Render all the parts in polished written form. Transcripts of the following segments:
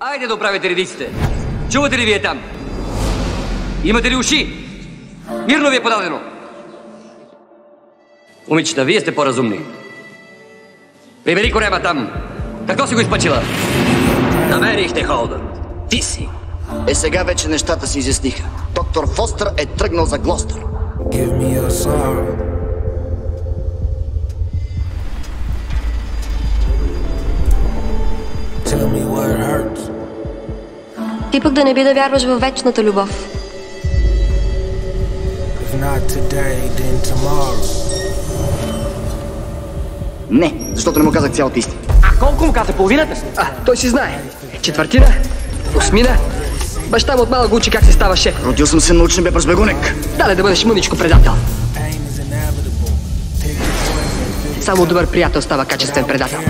Айде да оправите редиците. Чувате ли вие там? Имате ли уши? Мирно ви е подадено. Момичета, вие сте по-разумни. Прибери корема там. Какво си го изпъчила? Намерихте Холдън. Ти си. Сега вече нещата се изясниха. Доктор Фостър е тръгнал за Глостър. Ти пък да не би да вярваш във вечната любов. Не, защото не му казах цялата истина. А колко му каза? Половината? Той си знае. Четвъртина, осмина. Баща му от малък го учи как се става шеф. Родил съм се научен бе безбегунек. Дали да бъдеш мъничко предател. Само добър приятел става качествен предател.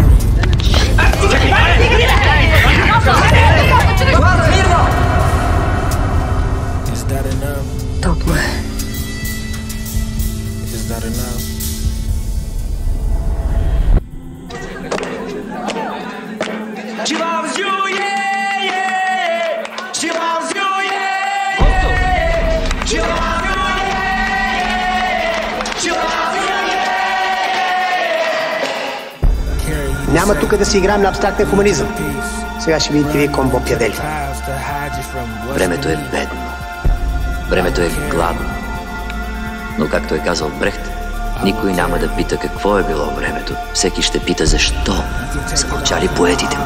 Толкова е. Няма тук да си играем на абстрактен хуманизъм. Сега ще видите вие комбо пядели. Времето е бедно. Времето е гладно. Но както е казал Брехт, никой няма да пита какво е било времето. Всеки ще пита защо са мълчали поетите му.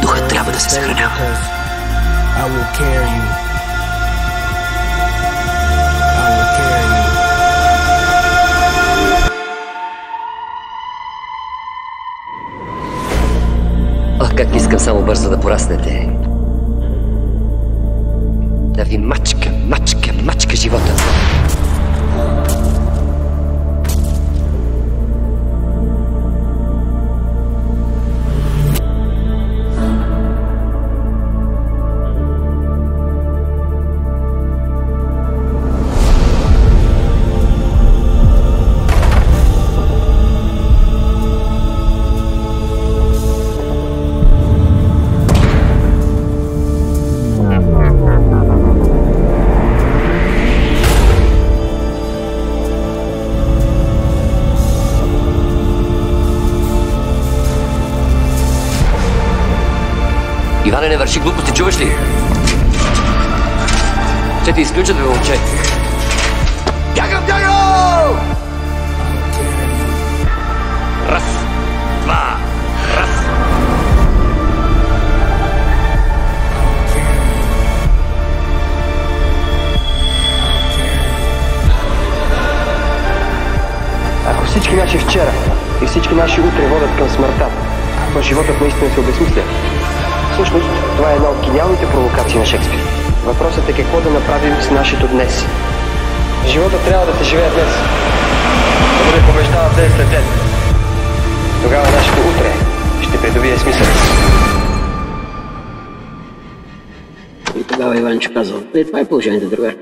Духът трябва да се съхранява. Ох, как искам само бързо да пораснете. Да ви мачка живота. Иване, не върши глупости, чуваш ли? Ще те изключат, бе, момче. Бягам! Раз, два, раз. Ако всички наши вчера и всички наши утре водят към смъртта, то животът наистина се обезмисля. Всъщност, това е една от гениалните провокации на Шекспир. Въпросът е какво да направим с нашето днес. Животът трябва да се живее днес. Да бъде побеждава ден след ден. Тогава нашето утре ще придобие смисъл. И тогава Иванчо казал: това е положението, другар.